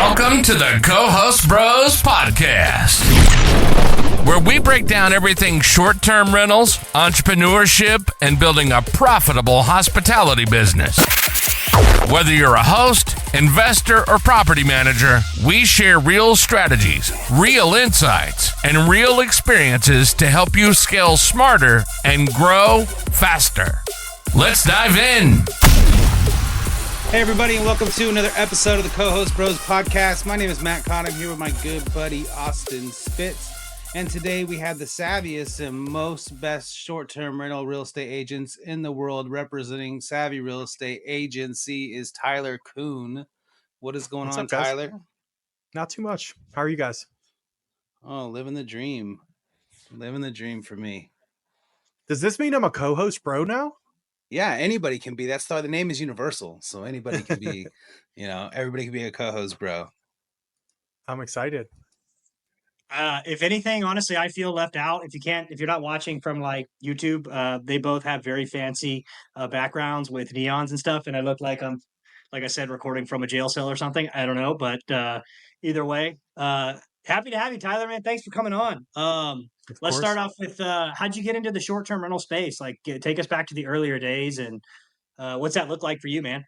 Welcome to the Co-Host Bros Podcast, where we break down everything short-term rentals, entrepreneurship, and building a profitable hospitality business. Whether you're a host, investor, or property manager, we share real strategies, real insights, and real experiences to help you scale smarter and grow faster. Let's dive in. Hey everybody, and welcome to another episode of the Co-Host Bros Podcast. My name is Matt Conn. I'm here with my good buddy Austin Spitz. And today we have the savviest and most best short-term rental real estate agents in the world. Representing Saavy Real Estate Agency is Tyler Coon. What is going What's on, up, guys? Tyler? Not too much. How are you guys? Oh, living the dream. Living the dream for me. Does this mean I'm a co-host bro now? Yeah, anybody can be. That's why the name is universal. So anybody can be, everybody can be a co-host bro. I'm excited. If anything, honestly, I feel left out. If you're not watching from like YouTube, they both have very fancy backgrounds with neons and stuff. And I look like I'm, like I said, recording from a jail cell or something. I don't know, but either way, happy to have you, Tyler, man. Thanks for coming on. Let's start off with how'd you get into the short-term rental space? Like, take us back to the earlier days, and what's that look like for you, man?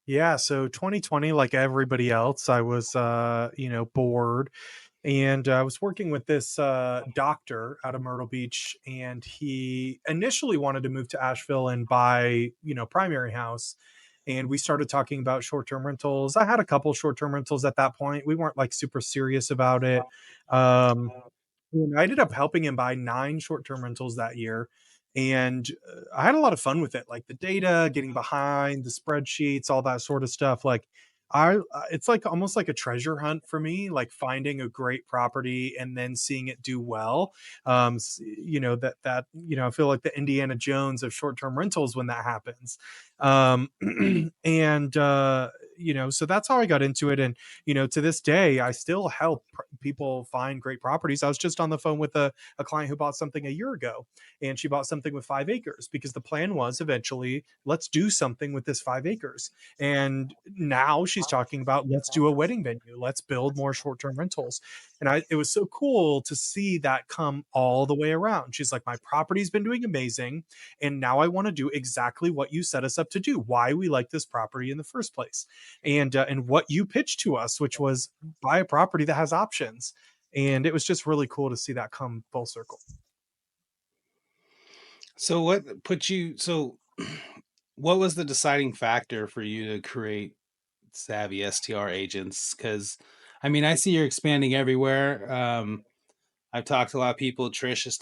Yeah, so 2020, like everybody else, I was, bored. And I was working with this doctor out of Myrtle Beach, and he initially wanted to move to Asheville and buy, primary house. And we started talking about short-term rentals. I had a couple short-term rentals at that point. We weren't like super serious about it. And I ended up helping him buy 9 short-term rentals that year. And I had a lot of fun with it, like the data, getting behind the spreadsheets, all that sort of stuff. Like it's like almost like a treasure hunt for me, like finding a great property and then seeing it do well. I feel like the Indiana Jones of short-term rentals when that happens. So that's how I got into it. And, to this day, I still help people find great properties. I was just on the phone with a client who bought something a year ago, and she bought something with 5 acres because the plan was eventually, let's do something with this 5 acres. And now she's talking about, let's do a wedding venue. Let's build more short-term rentals. And it was so cool to see that come all the way around. She's like, my property's been doing amazing. And now I want to do exactly what you set us up to do, why we like this property in the first place. And what you pitched to us, which was buy a property that has options. And it was just really cool to see that come full circle. So what was the deciding factor for you to create Saavy STR agents? Because I see you're expanding everywhere. I've talked to a lot of people. Trish has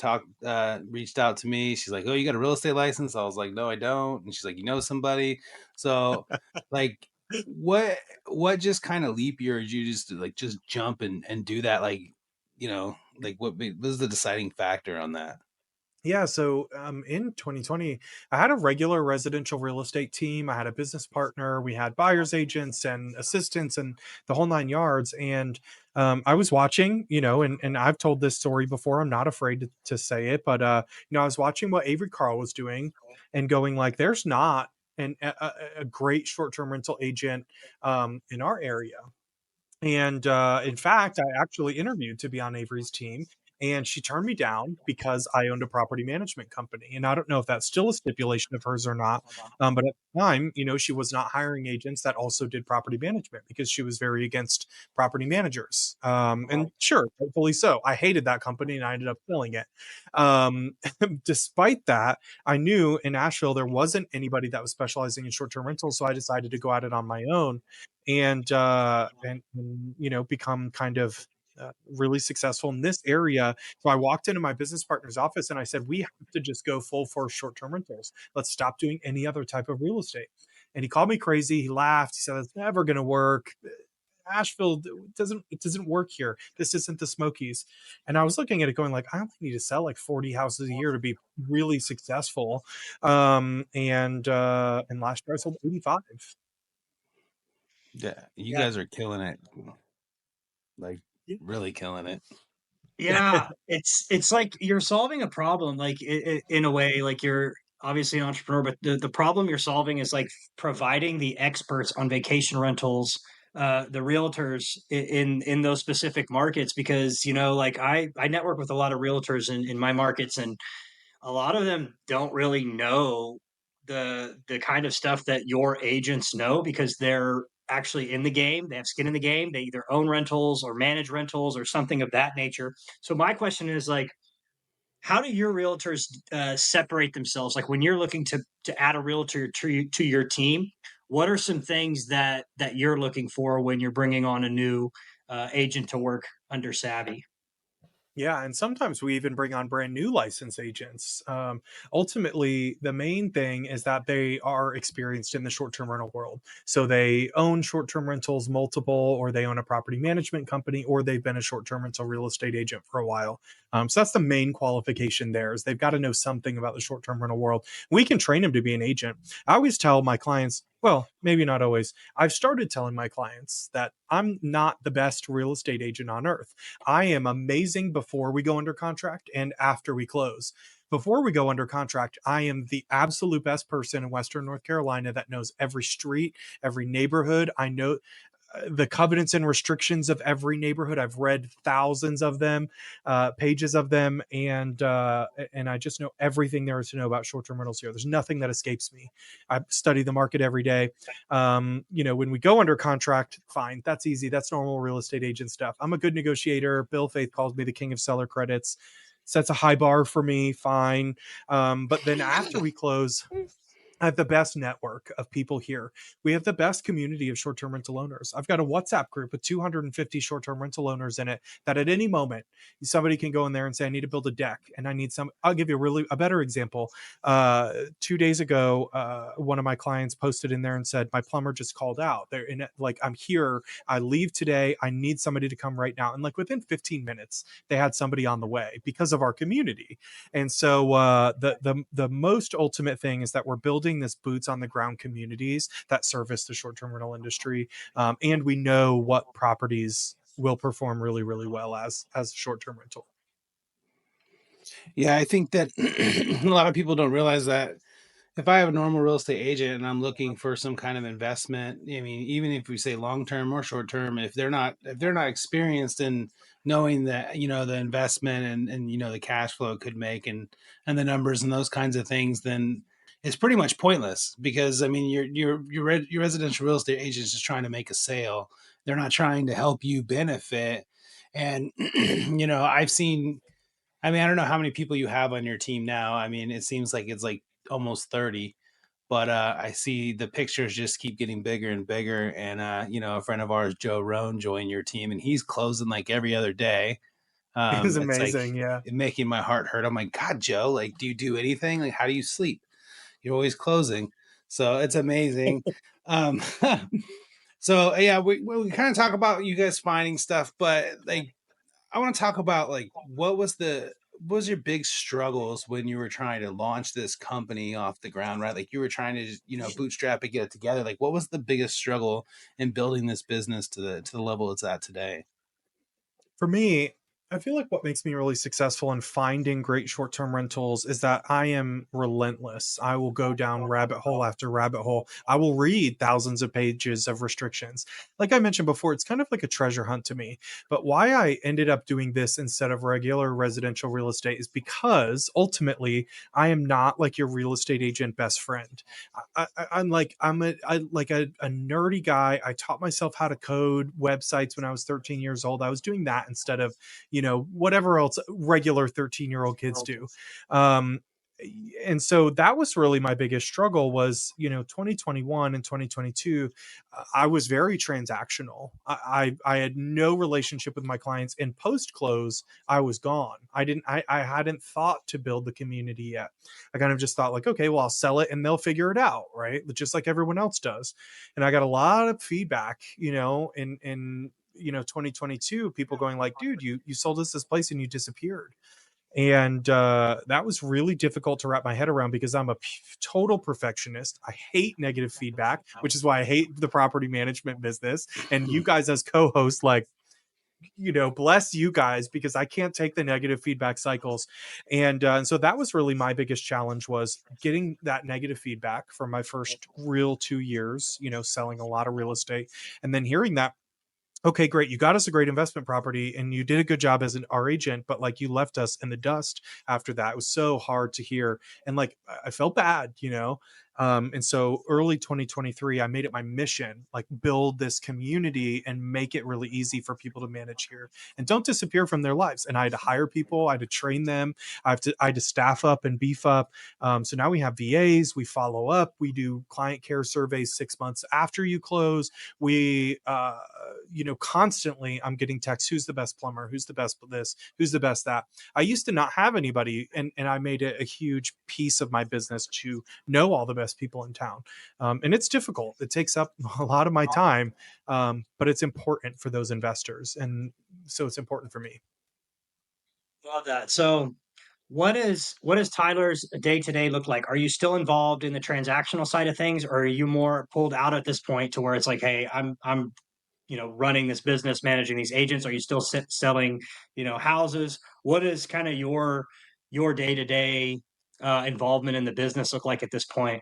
reached out to me. She's like, "Oh, you got a real estate license?" I was like, "No, I don't." And she's like, "You know somebody?" So like, what just kind of leap years you just jump and do that? What was the deciding factor on that? Yeah, so in 2020, I had a regular residential real estate team. I had a business partner. We had buyer's agents and assistants and the whole 9 yards. And I was watching, and I've told this story before. I'm not afraid to say it, but I was watching what Avery Carl was doing and going like, there's not a great short-term rental agent in our area. And in fact, I actually interviewed to be on Avery's team, and she turned me down because I owned a property management company. And I don't know if that's still a stipulation of hers or not. But at the time, she was not hiring agents that also did property management because she was very against property managers. And sure, hopefully so. I hated that company and I ended up selling it. Despite that, I knew in Asheville there wasn't anybody that was specializing in short-term rentals. So I decided to go at it on my own and become kind of really successful in this area. So I walked into my business partner's office and I said, we have to just go full force short-term rentals. Let's stop doing any other type of real estate. And he called me crazy. He laughed. He said, it's never going to work. Asheville doesn't work here. This isn't the Smokies. And I was looking at it going like, I only need to sell like 40 houses a year to be really successful. And last year I sold 85. Yeah, you guys are killing it. Like, really killing it. Yeah, it's like you're solving a problem, like in a way, like you're obviously an entrepreneur, but the problem you're solving is like providing the experts on vacation rentals the realtors in those specific markets, because like I network with a lot of realtors in my markets, and a lot of them don't really know the kind of stuff that your agents know, because they're actually in the game. They have skin in the game. They either own rentals or manage rentals or something of that nature. So my question is, like, how do your realtors separate themselves? Like, when you're looking to add a realtor to your team, what are some things that you're looking for when you're bringing on a new agent to work under Saavy? Yeah, and sometimes we even bring on brand new license agents. Ultimately, the main thing is that they are experienced in the short term rental world. So they own short term rentals, multiple, or they own a property management company, or they've been a short term rental real estate agent for a while. So that's the main qualification there, is they've got to know something about the short term rental world. We can train them to be an agent. I always tell my clients, well, maybe not always. I've started telling my clients that I'm not the best real estate agent on earth. I am amazing before we go under contract and after we close. Before we go under contract, I am the absolute best person in Western North Carolina that knows every street, every neighborhood. I know the covenants and restrictions of every neighborhood. I've read thousands of them, pages of them, and I just know everything there is to know about short-term rentals here. There's nothing that escapes me. I study the market every day. When we go under contract, fine, that's easy. That's normal real estate agent stuff. I'm a good negotiator. Bill Faith calls me the king of seller credits. Sets a high bar for me. Fine. But then after we close, I have the best network of people here. We have the best community of short term rental owners. I've got a WhatsApp group with 250 short term rental owners in it that at any moment, somebody can go in there and say, I need to build a deck and I need some. I'll give you a better example. 2 days ago, one of my clients posted in there and said, my plumber just called out. They're in it, like, I'm here. I leave today. I need somebody to come right now. And like within 15 minutes, they had somebody on the way because of our community. And so the most ultimate thing is that we're building this boots on the ground communities that service the short term rental industry, and we know what properties will perform really really well as short term rental. Yeah, I think that a lot of people don't realize that if I have a normal real estate agent and I'm looking for some kind of investment, I mean, even if we say long term or short term, if they're not experienced in knowing that, the investment and the cash flow it could make, and the numbers and those kinds of things, then it's pretty much pointless, because I mean your residential real estate agent is just trying to make a sale. They're not trying to help you benefit. And I've seen, I mean, I don't know how many people you have on your team now. I mean, it seems like it's like almost 30, but I see the pictures just keep getting bigger and bigger. And a friend of ours, Joe Rohn, joined your team, and he's closing like every other day. It's It's like amazing. Yeah. making my heart hurt. I'm like, God, Joe, like, do you do anything? Like, how do you sleep? You're always closing. So it's amazing. Um, so yeah, we kind of talk about you guys finding stuff, but like, I want to talk about, like, what was your big struggles when you were trying to launch this company off the ground, right? Like, you were trying to just, bootstrap it, get it together. Like, what was the biggest struggle in building this business to the level it's at today? For me, I feel like what makes me really successful in finding great short term rentals is that I am relentless. I will go down rabbit hole after rabbit hole. I will read thousands of pages of restrictions. Like I mentioned before, it's kind of like a treasure hunt to me. But why I ended up doing this instead of regular residential real estate is because ultimately I am not like your real estate agent best friend. I'm a nerdy guy. I taught myself how to code websites when I was 13 years old. I was doing that instead of whatever else regular 13-year-old kids do. um and so that was really my biggest struggle was 2021 and 2022. I was very transactional. I had no relationship with my clients, and post close I was gone. I hadn't thought to build the community yet. I kind of just thought, like, okay, well, I'll sell it and they'll figure it out, right, just like everyone else does. And I got a lot of feedback, in 2022, people going like, dude, you sold us this place and you disappeared. And that was really difficult to wrap my head around, because I'm a total perfectionist. I hate negative feedback, which is why I hate the property management business. And you guys as co-hosts, like, bless you guys, because I can't take the negative feedback cycles. And so that was really my biggest challenge, was getting that negative feedback from my first real 2 years, selling a lot of real estate, and then hearing that, okay, great, you got us a great investment property and you did a good job as our agent, but like you left us in the dust after that. It was so hard to hear, and like I felt bad. And so early 2023, I made it my mission, like, build this community and make it really easy for people to manage here and don't disappear from their lives. And I had to hire people, I had to train them, I had to staff up and beef up. So now we have VAs, we follow up, we do client care surveys 6 months after you close. We constantly, I'm getting texts, who's the best plumber, who's the best this, who's the best that. I used to not have anybody, and I made it a huge piece of my business to know all the best people in town. And it's difficult, it takes up a lot of my time, but it's important for those investors, and so it's important for me. Love that. So what does Tyler's day to day look like? Are you still involved in the transactional side of things, or are you more pulled out at this point to where it's like, hey, I'm running this business, managing these agents? Are you still selling houses? What is kind of your day to day involvement in the business look like at this point?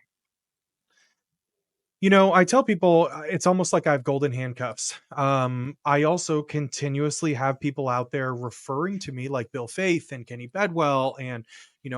I tell people, it's almost like I have golden handcuffs. I also continuously have people out there referring to me, like Bill Faith and Kenny Bedwell, and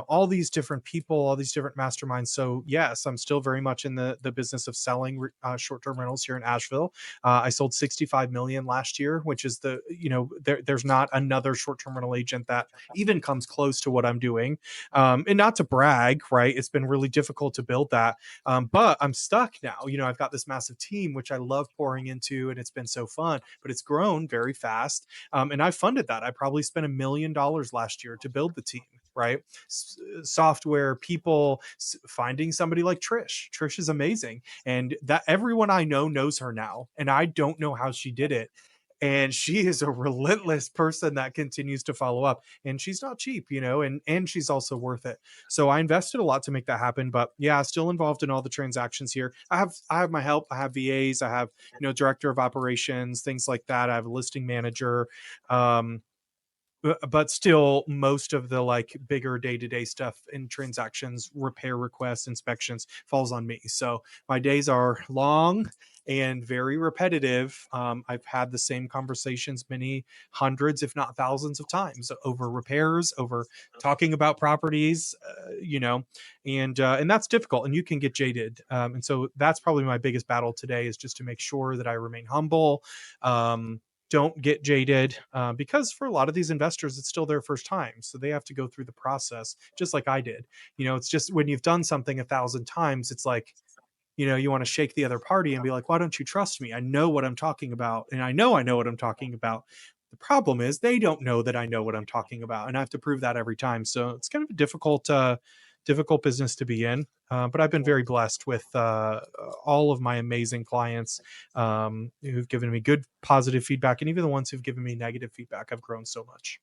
all these different people, all these different masterminds. So yes, I'm still very much in the business of selling short-term rentals here in Asheville. I sold 65 million last year, which is there's not another short-term rental agent that even comes close to what I'm doing. And not to brag, right? It's been really difficult to build that, but I'm stuck now. I've got this massive team, which I love pouring into, and it's been so fun, but it's grown very fast. And I funded that. I probably spent $1 million last year to build the team, right? Software, people, finding somebody like Trish. Trish is amazing. And that everyone I know knows her now. And I don't know how she did it. And she is a relentless person that continues to follow up, and she's not cheap, and she's also worth it. So I invested a lot to make that happen, but yeah, still involved in all the transactions here. I have my help, I have VAs, I have director of operations, things like that. I have a listing manager. But still, most of the like bigger day-to-day stuff in transactions, repair requests, inspections, falls on me. So my days are long and very repetitive. I've had the same conversations many hundreds, if not thousands of times, over repairs, over talking about properties, and that's difficult, and you can get jaded. And so that's probably my biggest battle today, is just to make sure that I remain humble, don't get jaded, because for a lot of these investors, it's still their first time, so they have to go through the process just like I did. It's just, when you've done something 1,000 times, it's like, you want to shake the other party and be like, why don't you trust me? I know what I'm talking about, and I know what I'm talking about. The problem is they don't know that I know what I'm talking about, and I have to prove that every time. So it's kind of a difficult business to be in. But I've been very blessed with all of my amazing clients, who've given me good positive feedback, and even the ones who've given me negative feedback. I've grown so much.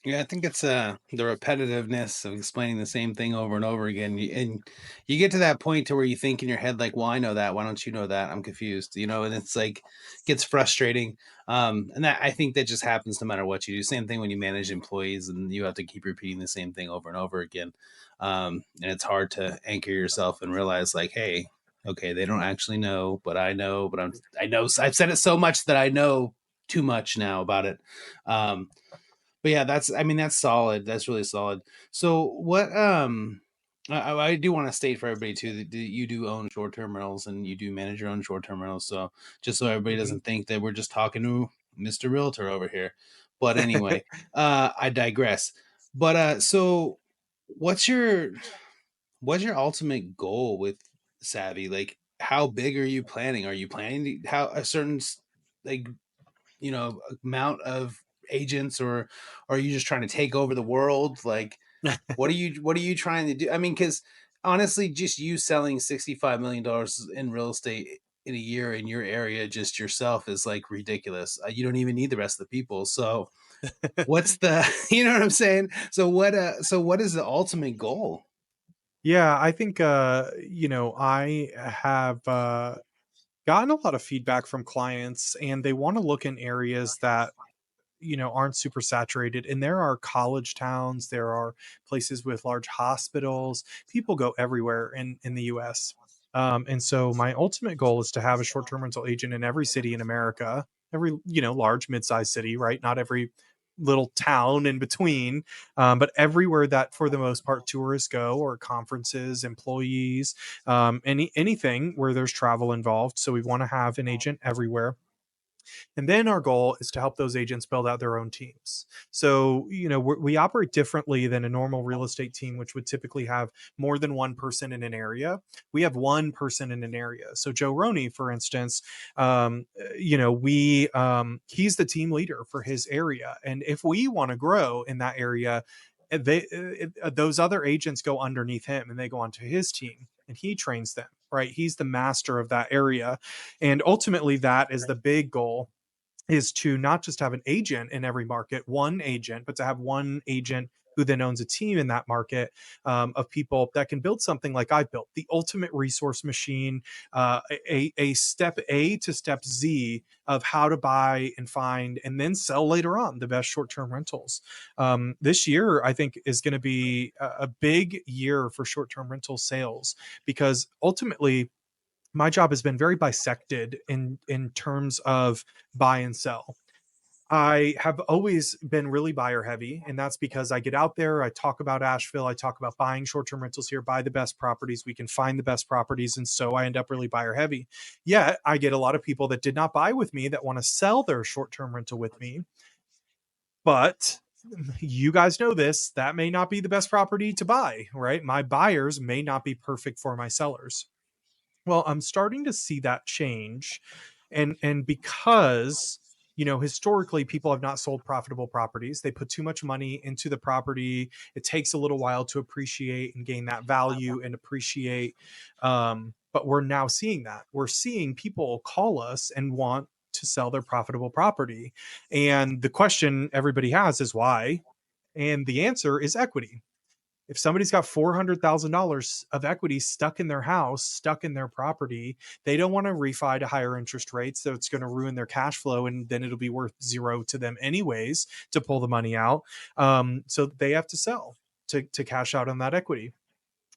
Yeah, I think it's the repetitiveness of explaining the same thing over and over again. And you get to that point to where you think in your head, like, well, I know that. Why don't you know that? I'm confused, and it's like, gets frustrating. And that, I think that just happens no matter what you do. Same thing when you manage employees and you have to keep repeating the same thing over and over again. And it's hard to anchor yourself and realize, like, hey, okay, they don't actually know, but I know, but I know, I've said it so much that I know too much now about it. But yeah, that's solid. That's really solid. So what, I do want to state for everybody too, that you do own short-term rentals and you do manage your own short-term rentals. So just so everybody Mhm. doesn't think that we're just talking to Mr. Realtor over here. But anyway, I digress. But, so what's your, ultimate goal with Saavy? Like, how big are you planning? Are you planning to, how a certain, like, amount of agents, or are you just trying to take over the world? Like, what are you trying to do? I mean, because honestly, just you selling $65 million in real estate in a year in your area, just yourself, is like ridiculous. You don't even need the rest of the people. So what's the you know what I'm saying? So what is the ultimate goal? Yeah, I think I have gotten a lot of feedback from clients, and they want to look in areas that aren't super saturated. And there are college towns, there are places with large hospitals. People go everywhere in the US. And so my ultimate goal is to have a short-term rental agent in every city in America, every large mid-sized city, right? Not every little town in between, but everywhere that for the most part tourists go, or conferences, employees, anything where there's travel involved. So we want to have an agent everywhere. And then our goal is to help those agents build out their own teams. So, we operate differently than a normal real estate team, which would typically have more than one person in an area. We have one person in an area. So, Joe Roney, for instance, he's the team leader for his area. And if we want to grow in that area, those other agents go underneath him and they go onto his team and he trains them, right? He's the master of that area. And ultimately, that is the big goal, is to not just have an agent in every market, one agent, but to have one agent who then owns a team in that market, of people that can build something like I built, the ultimate resource machine, a step A to step Z of how to buy and find and then sell later on the best short-term rentals. This year, I think, is going to be a big year for short-term rental sales, because ultimately my job has been very bisected in terms of buy and sell. I have always been really buyer heavy, and that's because I get out there, I talk about Asheville, I talk about buying short-term rentals here, buy the best properties, we can find the best properties, and so I end up really buyer heavy. Yet I get a lot of people that did not buy with me that want to sell their short-term rental with me. But you guys know this, that may not be the best property to buy, right? My buyers may not be perfect for my sellers. Well, I'm starting to see that change. And because, historically people have not sold profitable properties. They put too much money into the property. It takes a little while to appreciate and gain that value and appreciate. But we're now seeing that. We're seeing people call us and want to sell their profitable property. And the question everybody has is why? And the answer is equity. If somebody's got $400,000 of equity stuck in their house, stuck in their property, they don't want to refi to higher interest rates. So it's going to ruin their cash flow, and then it'll be worth zero to them anyways to pull the money out. So they have to sell to cash out on that equity.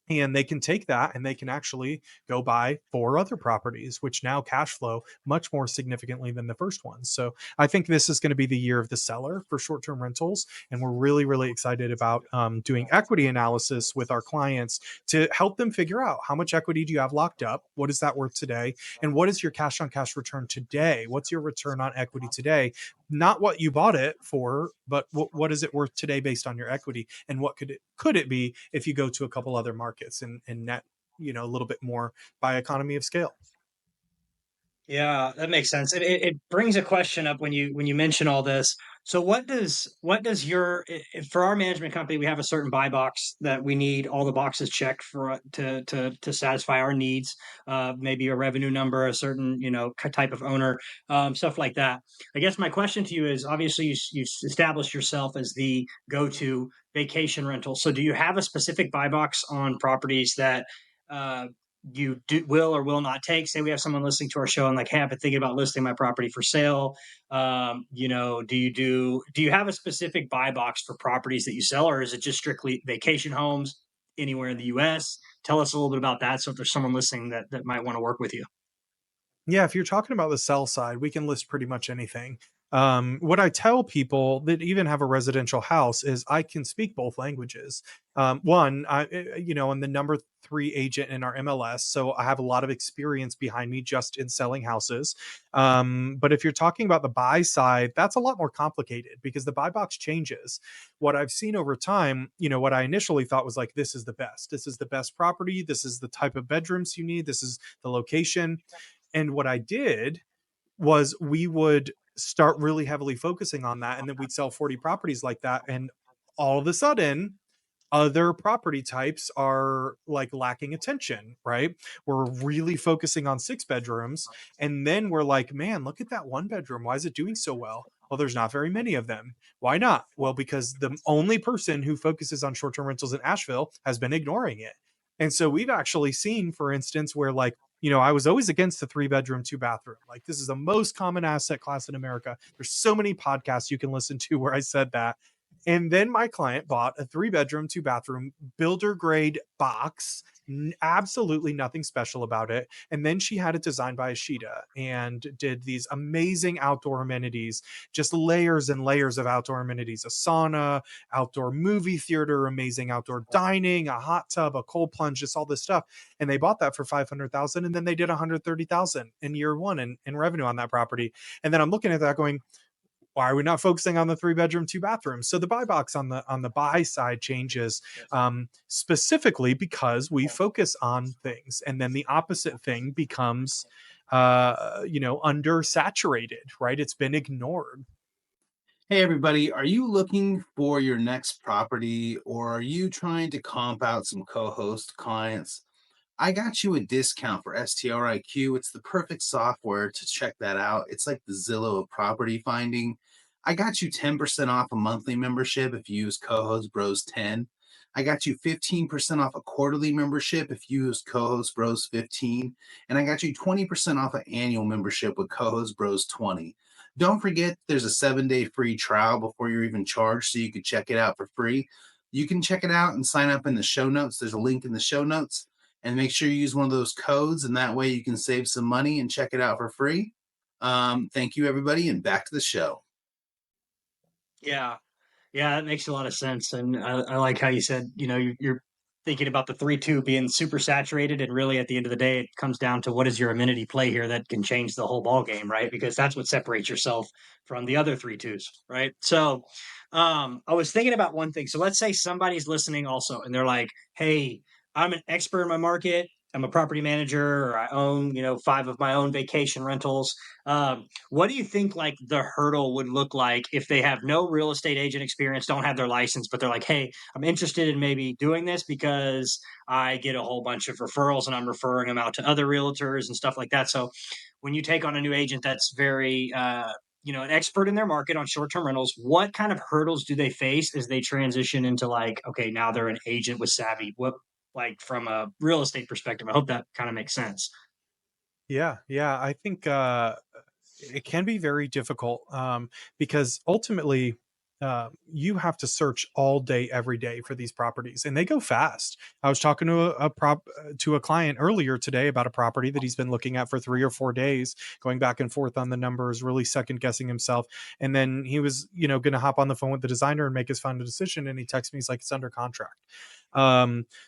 And they can take that and they can actually go buy 4 other properties, which now cash flow much more significantly than the first one. So I think this is going to be the year of the seller for short-term rentals. And we're really, really excited about doing equity analysis with our clients to help them figure out, how much equity do you have locked up? What is that worth today? And what is your cash on cash return today? What's your return on equity today? Not what you bought it for, but what is it worth today based on your equity? And what could it be if you go to a couple other markets and net, a little bit more by economy of scale? Yeah, that makes sense. It brings a question up when you mention all this. So what does for our management company, we have a certain buy box that we need all the boxes checked for to satisfy our needs. Maybe a revenue number, a certain type of owner, stuff like that. I guess my question to you is, obviously you've established yourself as the go-to vacation rental. So do you have a specific buy box on properties that uh, will or will not take? Say we have someone listening to our show and like, hey, I've been thinking about listing my property for sale. Do you have a specific buy box for properties that you sell, or is it just strictly vacation homes anywhere in the US? Tell us a little bit about that. So if there's someone listening that might want to work with you. Yeah, if you're talking about the sell side, we can list pretty much anything. What I tell people that even have a residential house is I can speak both languages. One, I'm the number 3 agent in our MLS, so I have a lot of experience behind me just in selling houses. But if you're talking about the buy side, that's a lot more complicated because the buy box changes. What I've seen over time, what I initially thought was like, this is the best. This is the best property. This is the type of bedrooms you need. This is the location. And what I did was we would start really heavily focusing on that. And then we'd sell 40 properties like that. And all of a sudden, other property types are like lacking attention, right? We're really focusing on 6 bedrooms. And then we're like, man, look at that 1 bedroom. Why is it doing so well? Well, there's not very many of them. Why not? Well, because the only person who focuses on short term rentals in Asheville has been ignoring it. And so we've actually seen, for instance, where like I was always against the 3-bedroom, 2-bathroom. Like, this is the most common asset class in America. There's so many podcasts you can listen to where I said that. And then my client bought a 3-bedroom, 2-bathroom builder grade box. Absolutely nothing special about it. And then she had it designed by Ashita and did these amazing outdoor amenities, just layers and layers of outdoor amenities, a sauna, outdoor movie theater, amazing outdoor dining, a hot tub, a cold plunge, just all this stuff. And they bought that for 500,000, and then they did 130,000 in year one in revenue on that property. And then I'm looking at that going, why are we not focusing on the 3-bedroom, 2-bathroom? So the buy box on the buy side changes, specifically because we focus on things, and then the opposite thing becomes undersaturated, right? It's been ignored. Hey, everybody, are you looking for your next property, or are you trying to comp out some co host clients? I got you a discount for STRIQ. It's the perfect software to check that out. It's like the Zillow of property finding. I got you 10% off a monthly membership if you use Co-host Bros 10. I got you 15% off a quarterly membership if you use Co-host Bros 15. And I got you 20% off an annual membership with Co-host Bros 20. Don't forget, there's a 7-day free trial before you're even charged, so you can check it out for free. You can check it out and sign up in the show notes. There's a link in the show notes. And make sure you use one of those codes, and that way you can save some money and check it out for free. Thank you, everybody, and back to the show. Yeah. Yeah, that makes a lot of sense. And I like how you said, you're thinking about the 3-2 being super saturated. And really, at the end of the day, it comes down to what is your amenity play here that can change the whole ball game, right? Because that's what separates yourself from the other 3-2s, right? So I was thinking about one thing. So let's say somebody's listening also, and they're like, hey, I'm an expert in my market. I'm a property manager, or I own, 5 of my own vacation rentals. What do you think like the hurdle would look like if they have no real estate agent experience, don't have their license, but they're like, hey, I'm interested in maybe doing this because I get a whole bunch of referrals and I'm referring them out to other realtors and stuff like that. So when you take on a new agent that's very an expert in their market on short-term rentals, what kind of hurdles do they face as they transition into like, okay, now they're an agent with Saavy? What, like, from a real estate perspective? I hope that kind of makes sense. Yeah, I think it can be very difficult, because ultimately, you have to search all day, every day for these properties, and they go fast. I was talking to a client earlier today about a property that he's been looking at for 3 or 4 days, going back and forth on the numbers, really second guessing himself. And then he was, going to hop on the phone with the designer and make his final decision. And he texts me, he's like, it's under contract.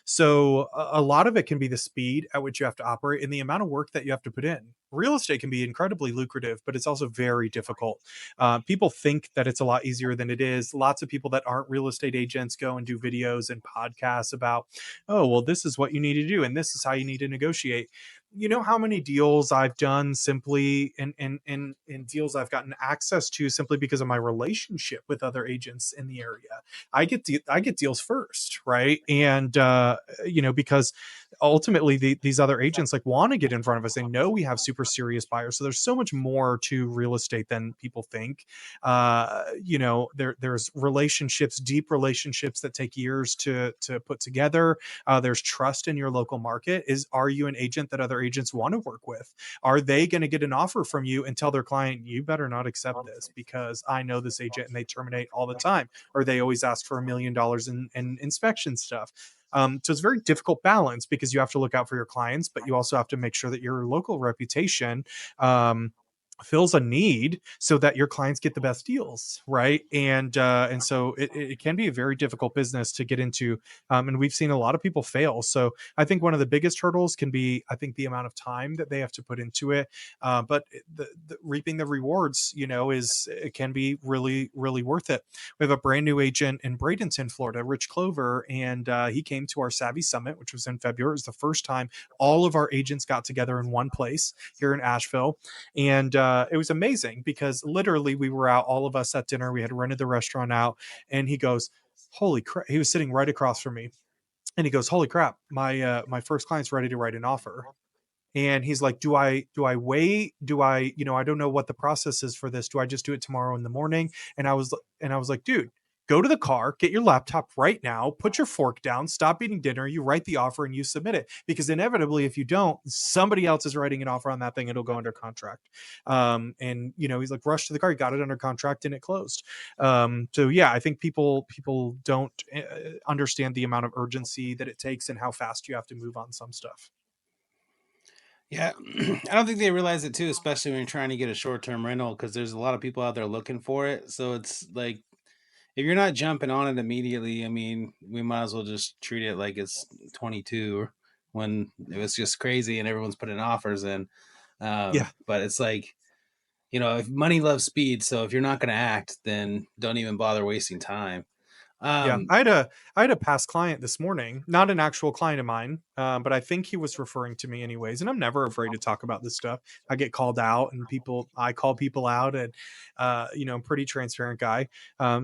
So a lot of it can be the speed at which you have to operate and the amount of work that you have to put in. Real estate can be incredibly lucrative, but it's also very difficult. People think that it's a lot easier than it is. Lots of people that aren't real estate agents go and do videos and podcasts about, oh, well, this is what you need to do, and this is how you need to negotiate. You know how many deals I've done simply in deals I've gotten access to simply because of my relationship with other agents in the area. I get deals first, right? And because ultimately these other agents like want to get in front of us. They know we have super serious buyers, so there's so much more to real estate than people think. There's relationships, deep relationships that take years to put together. There's trust in your local market. Are you an agent that other agents want to work with? Are they going to get an offer from you and tell their client, you better not accept this because I know this agent and they terminate all the time, or they always ask for $1 million in inspection stuff? So it's a very difficult balance because you have to look out for your clients, but you also have to make sure that your local reputation fills a need so that your clients get the best deals, right? And so it can be a very difficult business to get into, and we've seen a lot of people fail. So I think one of the biggest hurdles can be, I think, the amount of time that they have to put into it. But the reaping the rewards, it can be really, really worth it. We have a brand new agent in Bradenton, Florida, Rich Clover, and he came to our Saavy Summit, which was in February. It was the first time all of our agents got together in one place here in Asheville. And it was amazing because literally we were out, all of us at dinner. We had rented the restaurant out, and he goes, holy crap. He was sitting right across from me. And he goes, holy crap, my first client's ready to write an offer. And he's like, do I wait? I don't know what the process is for this. Do I just do it tomorrow in the morning? And I was like, dude, Go to the car, get your laptop right now, put your fork down, stop eating dinner, you write the offer and you submit it. Because inevitably, if you don't, somebody else is writing an offer on that thing, it'll go under contract. And he's like, rush to the car, he got it under contract and it closed. So yeah, I think people don't understand the amount of urgency that it takes and how fast you have to move on some stuff. Yeah, I don't think they realize it too, especially when you're trying to get a short-term rental, because there's a lot of people out there looking for it. So it's like, if you're not jumping on it immediately, I mean, we might as well just treat it like it's 22 when it was just crazy and everyone's putting offers in. Yeah. But it's like, if money loves speed, so if you're not going to act, then don't even bother wasting time. Yeah, Um, I had a past client this morning, not an actual client of mine, but I think he was referring to me anyways. And I'm never afraid to talk about this stuff. I get called out, and I call people out, and I'm a pretty transparent guy.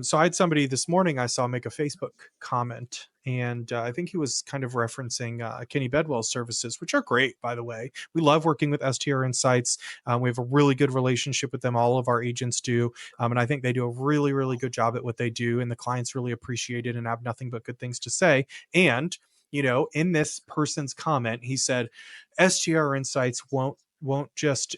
So I had somebody this morning I saw make a Facebook comment, and I think he was kind of referencing Kenny Bedwell's services, which are great, by the way. We love working with STR Insights. We have a really good relationship with them. All of our agents do. And I think they do a really, really good job at what they do. And the clients really appreciate it and have nothing but good things to say. And, in this person's comment, he said, SGR Insights won't just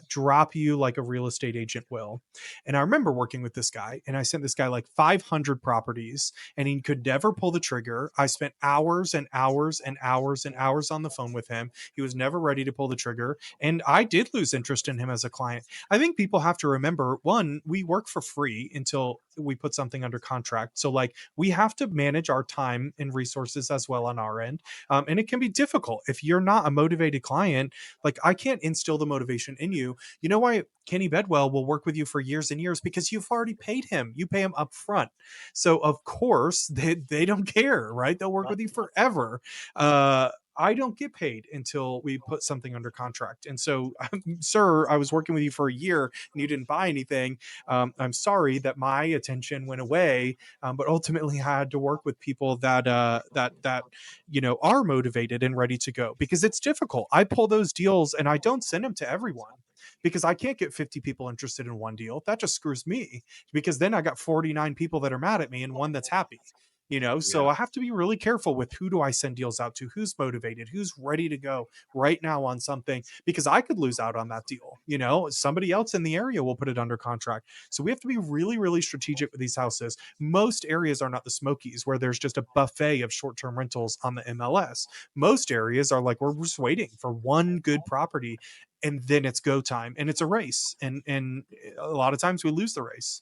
drop you like a real estate agent will. And I remember working with this guy, and I sent this guy like 500 properties, and he could never pull the trigger. I spent hours and hours and hours and hours on the phone with him. He was never ready to pull the trigger. And I did lose interest in him as a client. I think people have to remember, one, we work for free until we put something under contract. So like we have to manage our time and resources as well on our end. And it can be difficult if you're not a motivated client. Like I can't instill the motivation in you. You know why Kenny Bedwell will work with you for years and years? Because you've already paid him. You pay him up front. So of course they don't care, right? They'll work with you forever. I don't get paid until we put something under contract. And so, sir, I was working with you for a year and you didn't buy anything. I'm sorry that my attention went away, but ultimately I had to work with people that are motivated and ready to go, because it's difficult. I pull those deals and I don't send them to everyone, because I can't get 50 people interested in one deal. That just screws me, because then I got 49 people that are mad at me and one that's happy. So yeah. I have to be really careful with who do I send deals out to, who's motivated, who's ready to go right now on something, because I could lose out on that deal. Somebody else in the area will put it under contract. So we have to be really, really strategic with these houses. Most areas are not the Smokies, where there's just a buffet of short-term rentals on the MLS. Most areas are like, we're just waiting for one good property, and then it's go time, and it's a race, and a lot of times we lose the race.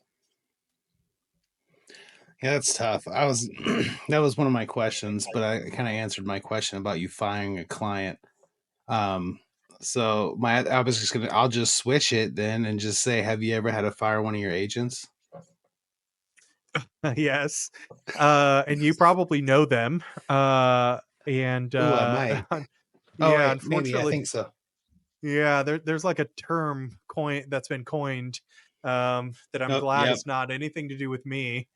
Yeah, that's tough. That was one of my questions, but I kind of answered my question about you firing a client. Um, so I'll just switch it then and just say, have you ever had to fire one of your agents? Yes. And you probably know them. And Ooh, I might. Oh, yeah, wait, maybe. I unfortunately, think so. yeah, there's like a term that's been coined, that I'm Oh, glad yep. is not anything to do with me.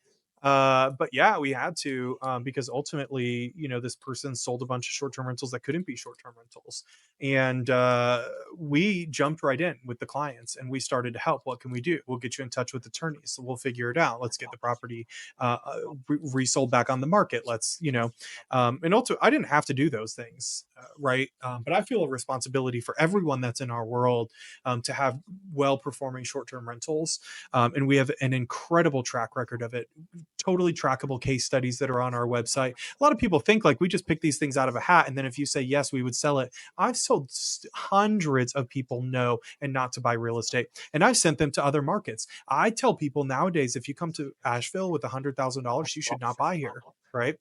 But yeah, we had to, because ultimately, this person sold a bunch of short-term rentals that couldn't be short-term rentals. And we jumped right in with the clients and we started to help. What can we do? We'll get you in touch with attorneys. We'll figure it out. Let's get the property resold back on the market. And also, I didn't have to do those things, right? But I feel a responsibility for everyone that's in our world, to have well-performing short-term rentals. And we have an incredible track record of it. Totally trackable case studies that are on our website. A lot of people think like we just pick these things out of a hat, and then if you say yes, we would sell it. I've sold hundreds of people no and not to buy real estate, and I've sent them to other markets. I tell people nowadays, if you come to Asheville with $100,000, you should not buy here, right?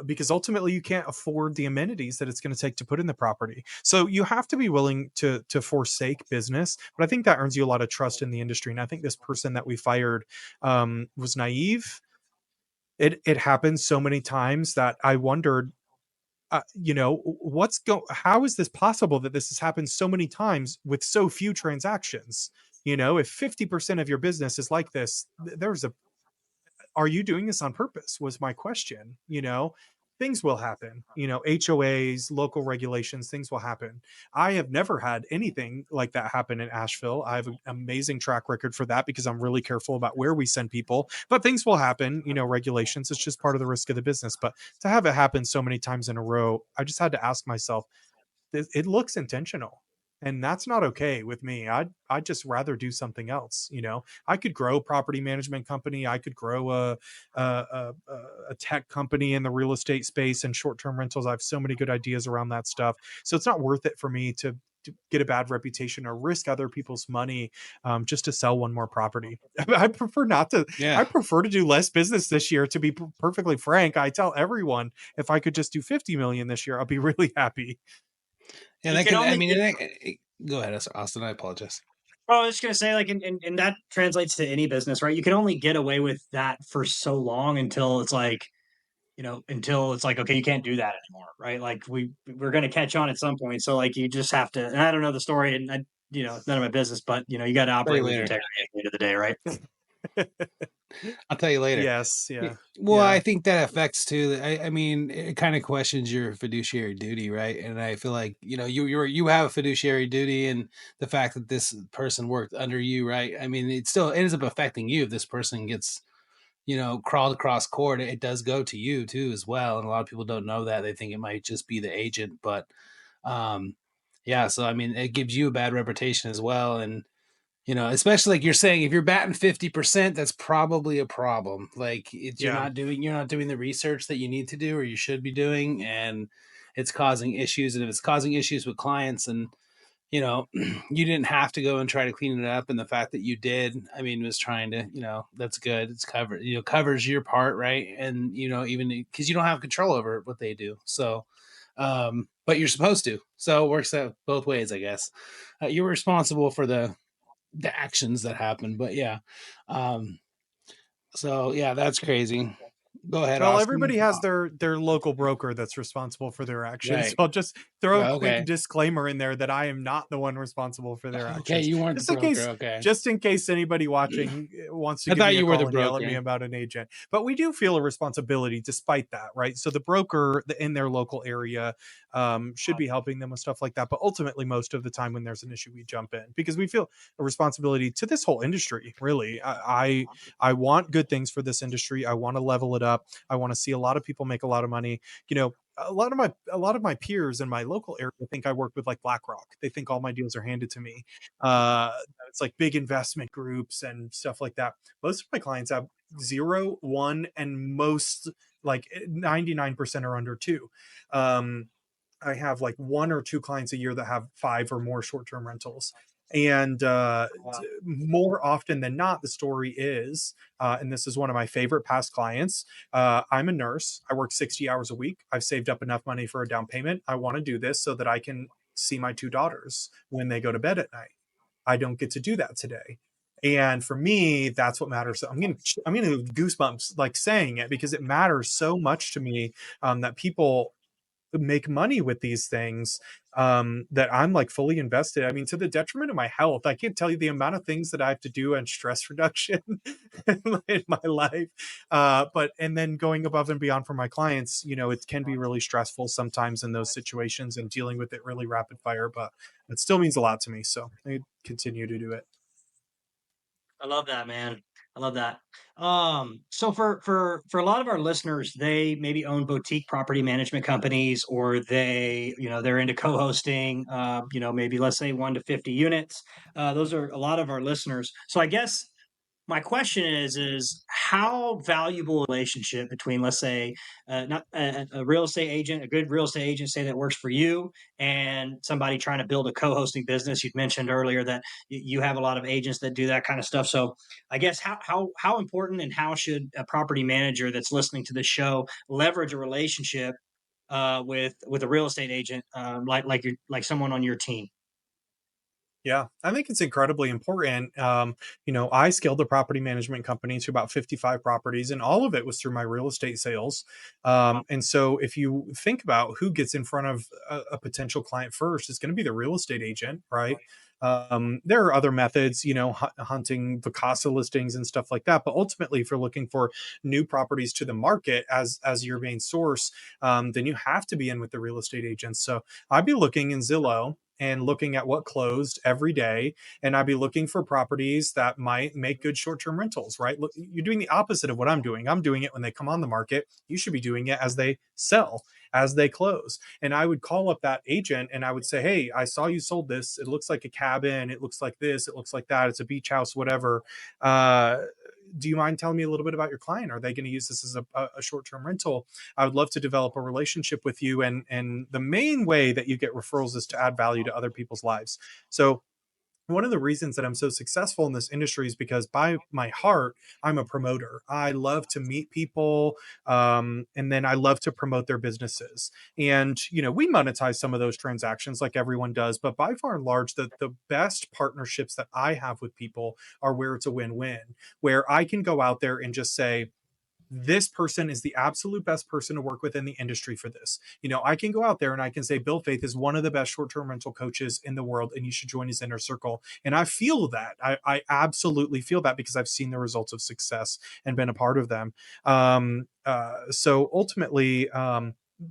Because ultimately you can't afford the amenities that it's going to take to put in the property. So you have to be willing to forsake business. But I think that earns you a lot of trust in the industry. And I think this person that we fired was naive. It happened so many times that I wondered, how is this possible that this has happened so many times with so few transactions? If 50% of your business is like this, are you doing this on purpose, was my question. things will happen. HOAs, local regulations, things will happen. I have never had anything like that happen in Asheville. I have an amazing track record for that because I'm really careful about where we send people, but things will happen, regulations. It's just part of the risk of the business. But to have it happen so many times in a row, I just had to ask myself, it looks intentional, and that's not okay with me. I'd just rather do something else. I could grow a property management company. I could grow a tech company in the real estate space and short-term rentals. I have so many good ideas around that stuff. So it's not worth it for me to get a bad reputation or risk other people's money, just to sell one more property. I prefer not to. Yeah. I prefer to do less business this year. To be perfectly frank, I tell everyone, if I could just do 50 million this year, I'll be really happy. Yeah, You that can could. I only mean, get. go ahead, Austin. I apologize. Well, I was just gonna say, like, and that translates to any business, right? You can only get away with that for so long until it's like, until it's like, okay, you can't do that anymore, right? Like we're gonna catch on at some point. So like you just have to. And I don't know the story, and it's none of my business, but you got to Tell you operate with later. integrity at the end of the day, right? I'll tell you later. Yes, yeah. Well, Yeah. I think that affects too. I mean, it kind of questions your fiduciary duty, right? And I feel like you have a fiduciary duty, and the fact that this person worked under you, right? I mean, it still ends up affecting you if this person gets crawled across court. It does go to you too as well, and a lot of people don't know that. They think it might just be the agent, but um, yeah. So I mean, it gives you a bad reputation as well, and especially like you're saying, if you're batting 50%, that's probably a problem. Like Yeah. you're not doing the research that you need to do or you should be doing, and it's causing issues. And if it's causing issues with clients, and you didn't have to go and try to clean it up, and the fact that you did, I mean, was trying to, that's good. It's covered, covers your part, right? And even because you don't have control over what they do, so but you're supposed to. So it works out both ways, I guess. You're responsible for the actions that happen. But yeah. Um, so yeah, that's crazy. Go ahead, Well, everybody Austin. has their local broker that's responsible for their actions. So Right. I'll just throw a quick Okay. disclaimer in there that I am not the one responsible for their Okay. actions. You weren't the broker. Okay. Just in case anybody watching wants to I give thought me a you were the call and yell at me broker. about an agent. But we do feel a responsibility despite that, right? So the broker in their local area should be helping them with stuff like that. But ultimately, most of the time when there's an issue, we jump in because we feel a responsibility to this whole industry, really. I want good things for this industry. I want to level it up. I want to see a lot of people make a lot of money. A lot of my peers in my local area think I work with like BlackRock. They think all my deals are handed to me. Uh, it's like big investment groups and stuff like that. Most of my clients have zero, one, and most like 99% are under two. Um, I have like one or two clients a year that have 5 or more short-term rentals. And more often than not, the story is, and this is one of my favorite past clients. I'm a nurse. I work 60 hours a week. I've saved up enough money for a down payment. I want to do this so that I can see my 2 daughters when they go to bed at night. I don't get to do that today. And for me, that's what matters. I'm getting goosebumps like saying it because it matters so much to me, that people make money with these things, that I'm like fully invested. I mean, to the detriment of my health. I can't tell you the amount of things that I have to do on stress reduction in my life. But and then going above and beyond for my clients, it can be really stressful sometimes in those situations and dealing with it really rapid fire, but it still means a lot to me. So I continue to do it. I love that, man. I love that. So for a lot of our listeners, they maybe own boutique property management companies, or they're into co-hosting. Maybe let's say 1 to 50 units. Those are a lot of our listeners. So I guess my question is how valuable a relationship between, let's say, not a real estate agent, a good real estate agent, say that works for you, and somebody trying to build a co-hosting business. You'd mentioned earlier that you have a lot of agents that do that kind of stuff. So I guess how important, and how should a property manager that's listening to this show leverage a relationship with a real estate agent, like someone on your team? Yeah, I think it's incredibly important. I scaled the property management company to about 55 properties, and all of it was through my real estate sales. And so, if you think about who gets in front of a potential client first, it's going to be the real estate agent, right? There are other methods, hunting Vacasa listings and stuff like that. But ultimately, if you're looking for new properties to the market as your main source, then you have to be in with the real estate agents. So I'd be looking in Zillow and looking at what closed every day, and I'd be looking for properties that might make good short-term rentals. Right? Look, you're doing the opposite of what I'm doing. I'm doing it when they come on the market. You should be doing it as they sell, as they close. And I would call up that agent and I would say, hey, I saw you sold this. It looks like a cabin. It looks like this. It looks like that. It's a beach house, whatever. Do you mind telling me a little bit about your client? Are they going to use this as a short-term rental? I would love to develop a relationship with you. And the main way that you get referrals is to add value to other people's lives. So one of the reasons that I'm so successful in this industry is because by my heart, I'm a promoter. I love to meet people, and then I love to promote their businesses. And we monetize some of those transactions like everyone does, but by far and large, the best partnerships that I have with people are where it's a win-win, where I can go out there and just say, this person is the absolute best person to work with in the industry for this. I can go out there and I can say, Bill Faith is one of the best short-term rental coaches in the world, and you should join his inner circle. And I feel that. I absolutely feel that because I've seen the results of success and been a part of them. So ultimately,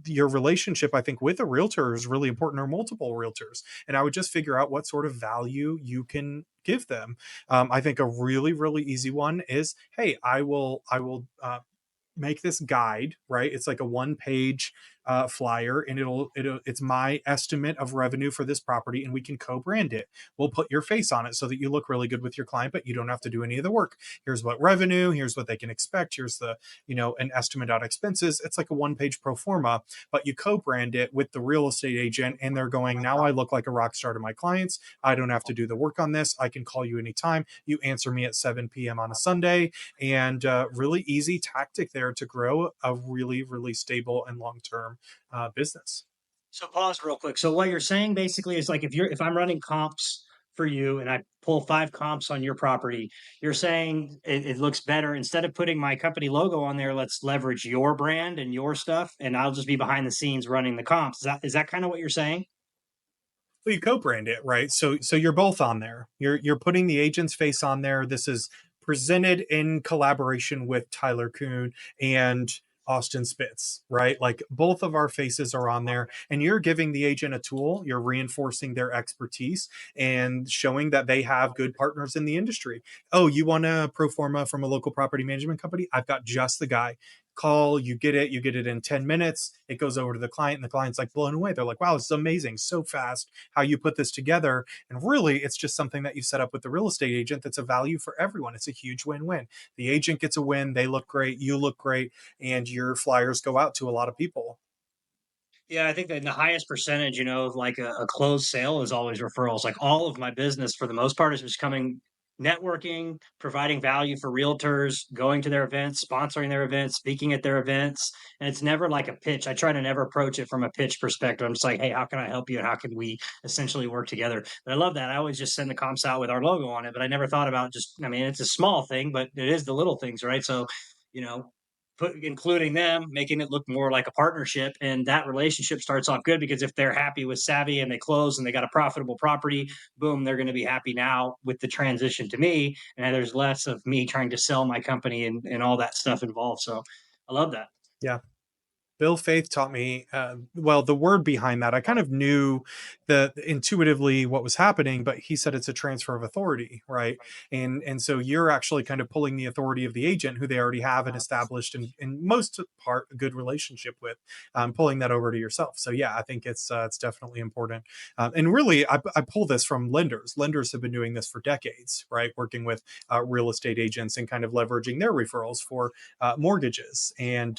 your relationship, I think, with a realtor is really important, or multiple realtors. And I would just figure out what sort of value you can give them. I think a really, really easy one is, hey, I will make this guide, right? It's like a one-page flyer, and it's my estimate of revenue for this property, and we can co-brand it. We'll put your face on it so that you look really good with your client, but you don't have to do any of the work. Here's what revenue, here's what they can expect, here's the an estimate on expenses. It's like a one-page pro forma, but you co-brand it with the real estate agent, and they're going, now I look like a rock star to my clients. I don't have to do the work on this. I can call you anytime. You answer me at 7 p.m. on a Sunday. And really easy tactic there to grow a really, really stable and long-term business. So pause real quick. So what you're saying basically is like if I'm running comps for you and I pull 5 comps on your property, you're saying it looks better instead of putting my company logo on there. Let's leverage your brand and your stuff, and I'll just be behind the scenes running the comps. Is that kind of what you're saying? Well, you co-brand it, right? So you're both on there. You're putting the agent's face on there. This is presented in collaboration with Tyler Coon and Austin Spitz, right? Like both of our faces are on there, and you're giving the agent a tool. You're reinforcing their expertise and showing that they have good partners in the industry. Oh, you want a pro forma from a local property management company? I've got just the guy. Call, you get it in 10 minutes. It goes over to the client, and the client's like blown away. They're like, wow, this is amazing, so fast how you put this together. And really, it's just something that you set up with the real estate agent that's a value for everyone. It's a huge win-win. The agent gets a win, they look great, you look great, and your flyers go out to a lot of people. Yeah, I think that the highest percentage, of like a closed sale is always referrals. Like all of my business for the most part is just coming networking, providing value for realtors, going to their events, sponsoring their events, speaking at their events. And it's never like a pitch. I try to never approach it from a pitch perspective. I'm just like, hey, how can I help you? And how can we essentially work together? But I love that. I always just send the comps out with our logo on it. But I never thought about I mean, it's a small thing, but it is the little things, right? So, you know, including them, making it look more like a partnership. And that relationship starts off good because if they're happy with Saavy and they close and they got a profitable property, boom, they're going to be happy now with the transition to me. And there's less of me trying to sell my company and all that stuff involved. So I love that. Yeah. Bill Faith taught me, well, the word behind that. I kind of knew the intuitively what was happening, but he said it's a transfer of authority, right? And so you're actually kind of pulling the authority of the agent who they already have an established and in most part a good relationship with, pulling that over to yourself. So yeah, I think it's definitely important. And really, I pull this from lenders. Lenders have been doing this for decades, right? Working with real estate agents and kind of leveraging their referrals for mortgages and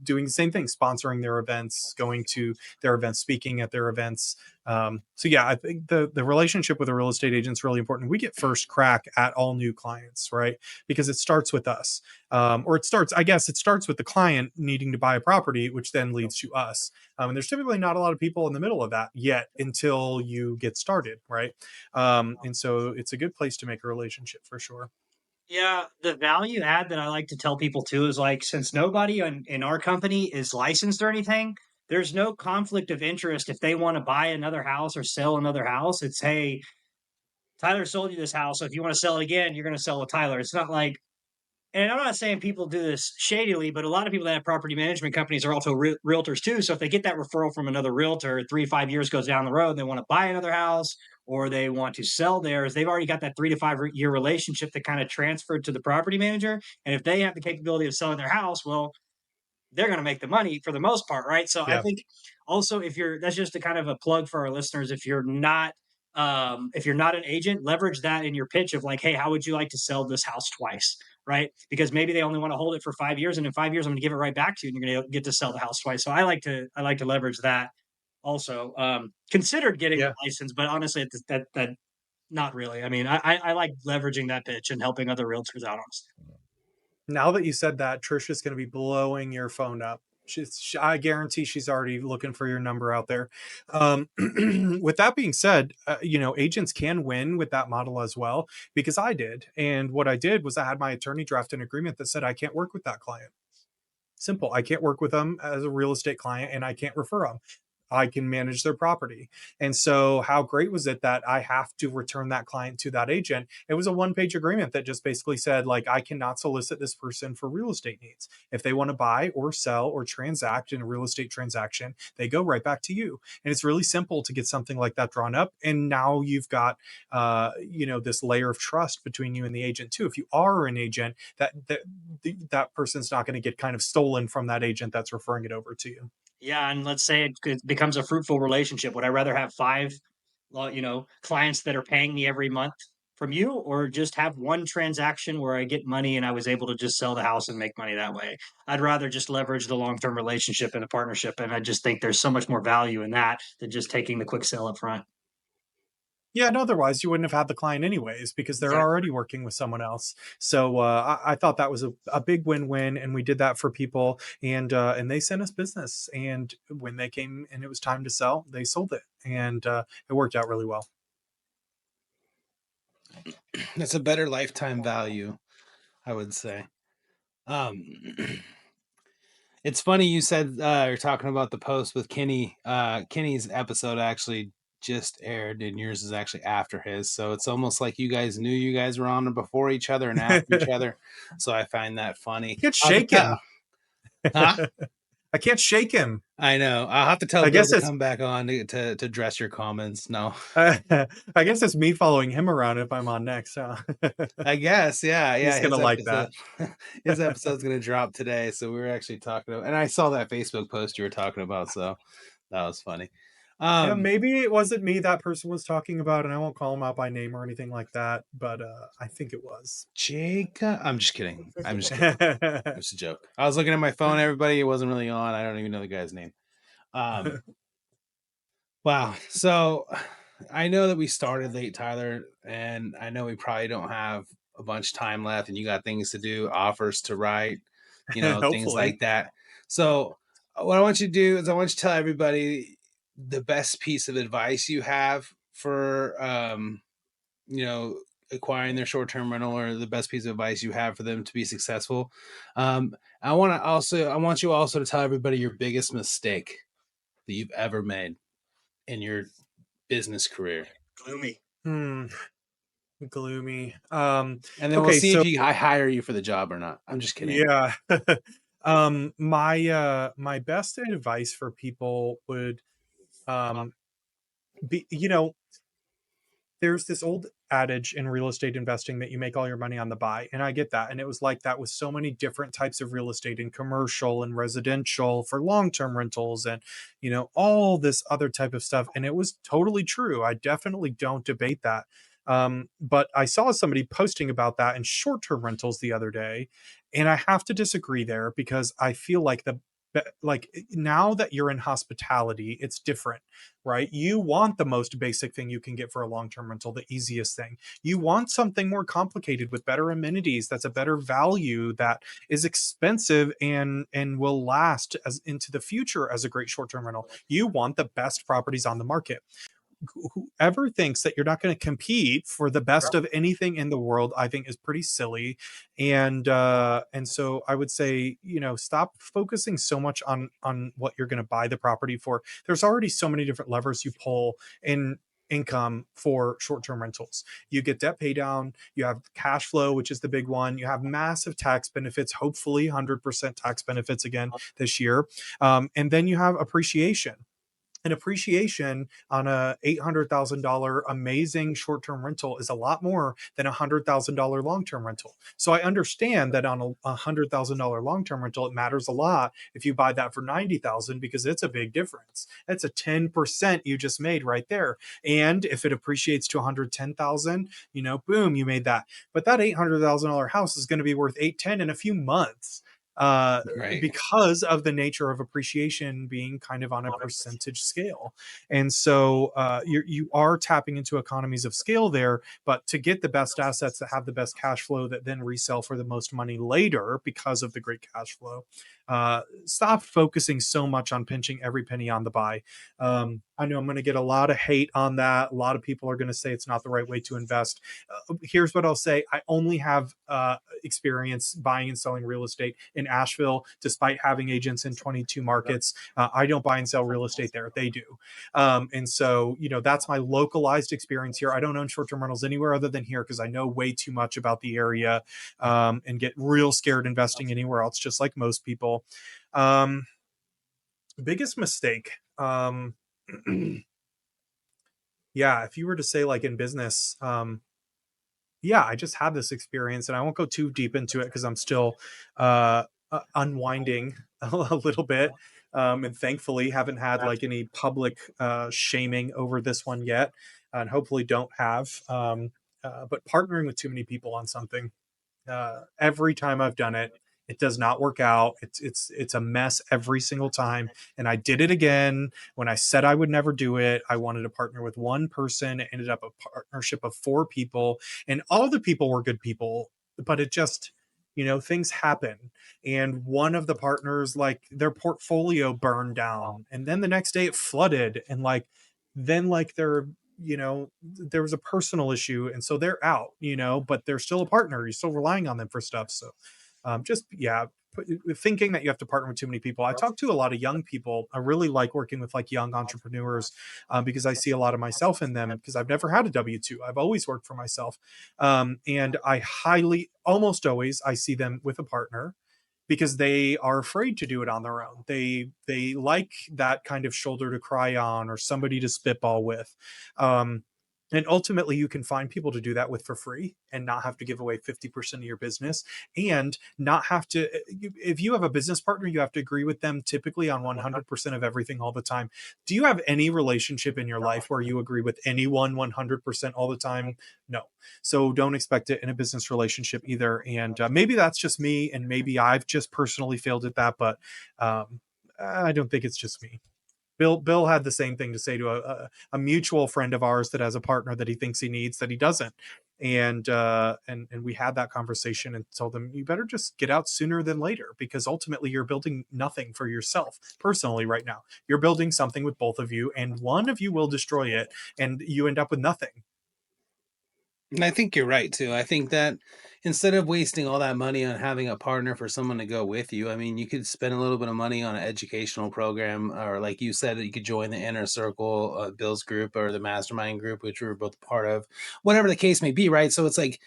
doing the same thing, sponsoring their events, going to their events, speaking at their events. So yeah, I think the relationship with a real estate agent is really important. We get first crack at all new clients, right? Because it starts with us, I guess it starts with the client needing to buy a property, which then leads to us. And there's typically not a lot of people in the middle of that yet until you get started, right? And so it's a good place to make a relationship for sure. Yeah, the value add that I like to tell people too is like, since nobody in our company is licensed or anything, there's no conflict of interest if they want to buy another house or sell another house. It's, hey, Tyler sold you this house, so if you want to sell it again, you're going to sell with Tyler. It's not like, and I'm not saying people do this shadily, but a lot of people that have property management companies are also realtors too. So if they get that referral from another realtor, 3 to 5 years goes down the road, and they want to buy another house or they want to sell theirs, they've already got that 3 to 5 year relationship that kind of transferred to the property manager. And if they have the capability of selling their house, well, they're going to make the money for the most part, right? So I Yeah. think also, if you're, that's just a kind of a plug for our listeners. If you're not an agent, leverage that in your pitch of like, hey, how would you like to sell this house twice, right? Because maybe they only want to hold it for 5 years, and in 5 years I'm going to give it right back to you, and you're going to get to sell the house twice. So I like to leverage that also. Considered getting the Yeah. license, but honestly, that not really. I mean, I like leveraging that pitch and helping other realtors out. Honestly. Now that you said that, Trisha's going to be blowing your phone up. I guarantee she's already looking for your number out there. With that being said, agents can win with that model as well, because I did. And what I did was I had my attorney draft an agreement that said I can't work with that client. Simple. I can't work with them as a real estate client, and I can't refer them. I can manage their property. And so how great was it that I have to return that client to that agent? It was a one-page agreement that just basically said, like, I cannot solicit this person for real estate needs. If they want to buy or sell or transact in a real estate transaction, they go right back to you. And it's really simple to get something like that drawn up. And now you've got this layer of trust between you and the agent too. If you are an agent, that person's not going to get kind of stolen from that agent that's referring it over to you. Yeah, and let's say it becomes a fruitful relationship. Would I rather have five, clients that are paying me every month from you, or just have one transaction where I get money and I was able to just sell the house and make money that way? I'd rather just leverage the long-term relationship and a partnership, and I just think there's so much more value in that than just taking the quick sale up front. Yeah, and otherwise you wouldn't have had the client anyways, because they're Exactly. already working with someone else. So I thought that was a big win-win, and we did that for people, and they sent us business. And when they came and it was time to sell, they sold it, and it worked out really well. That's a better lifetime value, I would say. Um, it's funny you said you're talking about the post with Kenny. Kenny's episode actually just aired, and yours is actually after his. So it's almost like you guys knew you guys were on before each other and after each other. So I find that funny. I can't shake him. Huh? I can't shake him. I know. I'll have to tell I Bill guess to it's come back on to address your comments. No, I guess it's me following him around if I'm on next. Huh? I guess. Yeah. He's gonna His like episode, that. his episode's going to drop today. So we were actually talking about, and I saw that Facebook post you were talking about. So that was funny. Yeah, Um, maybe it wasn't me that person was talking about, and I won't call him out by name or anything like that, but I think it was. Jacob. I'm just kidding. I'm just kidding. It was a joke. I was looking at my phone, everybody. It wasn't really on. I don't even know the guy's name. Wow. So I know that we started late, Tyler, and I know we probably don't have a bunch of time left, and you got things to do, offers to write, things Hopefully. like that. So what I want you to do is I want you to tell everybody the best piece of advice you have for acquiring their short-term rental, or the best piece of advice you have for them to be successful. I want you also to tell everybody your biggest mistake that you've ever made in your business career. Gloomy. Gloomy. And then we'll Okay, see so if I hire you for the job or not. I'm just kidding. yeah. My best advice for people would be, there's this old adage in real estate investing that you make all your money on the buy. And I get that. And it was like that with so many different types of real estate, in commercial and residential, for long-term rentals, and, all this other type of stuff. And it was totally true. I definitely don't debate that. But I saw somebody posting about that in short-term rentals the other day. And I have to disagree there, because I feel like now that you're in hospitality, it's different, right? You want the most basic thing you can get for a long-term rental, the easiest thing. You want something more complicated with better amenities, that's a better value, that is expensive and will last as into the future as a great short-term rental. You want the best properties on the market. Whoever thinks that you're not going to compete for the best of anything in the world, I think is pretty silly. And so I would say, stop focusing so much on what you're going to buy the property for. There's already so many different levers you pull, and income for short-term rentals. You get debt pay down, you have cash flow, which is the big one. You have massive tax benefits, hopefully 100% tax benefits again this year. And then you have appreciation. And appreciation on a $800,000 amazing short-term rental is a lot more than a $100,000 long-term rental. So I understand that on a $100,000 long-term rental, it matters a lot if you buy that for 90,000 because it's a big difference. That's a 10% you just made right there. And if it appreciates to 110,000, boom, you made that. But that $800,000 house is going to be worth 810 in a few months. Right. Because of the nature of appreciation being kind of on a percentage scale. And so you are tapping into economies of scale there, but to get the best assets that have the best cash flow that then resell for the most money later because of the great cash flow, stop focusing so much on pinching every penny on the buy. I know I'm going to get a lot of hate on that. A lot of people are going to say it's not the right way to invest. Here's what I'll say. I only have experience buying and selling real estate in Asheville, despite having agents in 22 markets. I don't buy and sell real estate there. They do. And so, that's my localized experience here. I don't own short-term rentals anywhere other than here because I know way too much about the area and get real scared investing anywhere else, just like most people. Biggest mistake. Yeah, if you were to say like in business, yeah, I just had this experience and I won't go too deep into it because I'm still unwinding a little bit. And thankfully haven't had like any public shaming over this one yet, and hopefully don't have. But partnering with too many people on something, every time I've done it, it does not work out. It's a mess every single time. And I did it again when I said I would never do it. I wanted to partner with one person. It ended up a partnership of 4 people, and all the people were good people, but it just, things happen. And one of the partners, like their portfolio burned down, and then the next day it flooded, and then there was a personal issue, and so they're out, but they're still a partner. You're still relying on them for stuff. So thinking that you have to partner with too many people. I talk to a lot of young people. I really like working with like young entrepreneurs because I see a lot of myself in them because I've never had a W-2. I've always worked for myself. And almost always I see them with a partner because they are afraid to do it on their own. They like that kind of shoulder to cry on or somebody to spitball with. And ultimately, you can find people to do that with for free and not have to give away 50% of your business, and not have to. If you have a business partner, you have to agree with them typically on 100% of everything all the time. Do you have any relationship in your life where you agree with anyone 100% all the time? No. So don't expect it in a business relationship either. And maybe that's just me, and maybe I've just personally failed at that, but I don't think it's just me. Bill had the same thing to say to a mutual friend of ours that has a partner that he thinks he needs that he doesn't, and we had that conversation and told him, you better just get out sooner than later, because ultimately you're building nothing for yourself personally right now. You're building something with both of you, and one of you will destroy it, and you end up with nothing. And I think you're right too. I think that instead of wasting all that money on having a partner for someone to go with you, I mean, you could spend a little bit of money on an educational program, or like you said, you could join the inner circle, Bill's group, or the mastermind group, which we were both part of, whatever the case may be, right? So it's like,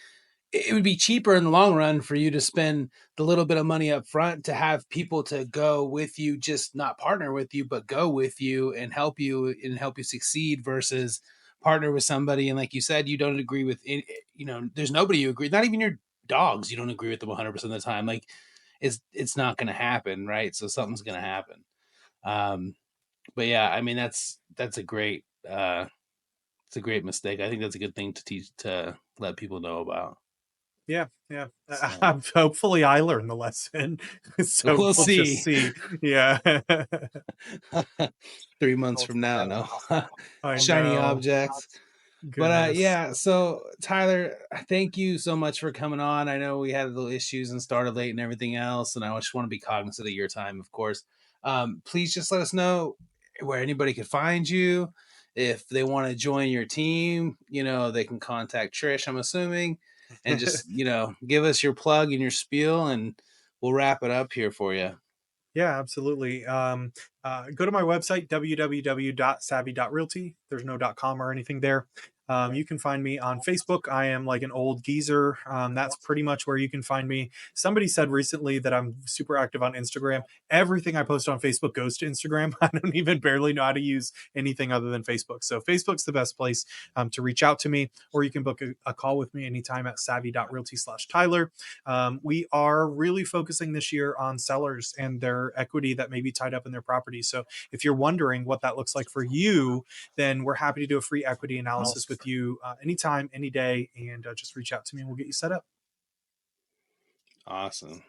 it would be cheaper in the long run for you to spend the little bit of money up front to have people to go with you, just not partner with you, but go with you and help you succeed, versus partner with somebody. And like you said, you don't agree with, there's nobody you agree, not even your dogs. You don't agree with them 100% of the time. Like it's not going to happen. Right. So something's going to happen. But yeah, I mean, that's a great, it's a great mistake. I think that's a good thing to teach, to let people know about. Yeah. So, Hopefully I learned the lesson. So we'll we'll just see. see. Yeah. 3 months from now, no. I Shiny know. objects. But Goodness. yeah, so Tyler, thank you so much for coming on. I know we had little issues and started late and everything else, and I just want to be cognizant of your time, of course. Please just let us know where anybody could find you. If they want to join your team, they can contact Trish, I'm assuming, and just, give us your plug and your spiel, and we'll wrap it up here for you. Yeah, absolutely. Go to my website, www.saavy.realty. There's no .com or anything there. You can find me on Facebook. I am like an old geezer. That's pretty much where you can find me. Somebody said recently that I'm super active on Instagram. Everything I post on Facebook goes to Instagram. I don't even barely know how to use anything other than Facebook. So Facebook's the best place to reach out to me, or you can book a call with me anytime at saavy.realty/Tyler. We are really focusing this year on sellers and their equity that may be tied up in their property. So if you're wondering what that looks like for you, then we're happy to do a free equity analysis with you anytime, any day, and just reach out to me and we'll get you set up. Awesome.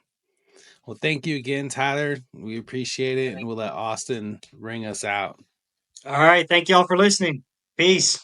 Well, thank you again, Tyler. We appreciate it, and we'll let Austin ring us out. All right. Thank you all for listening. Peace.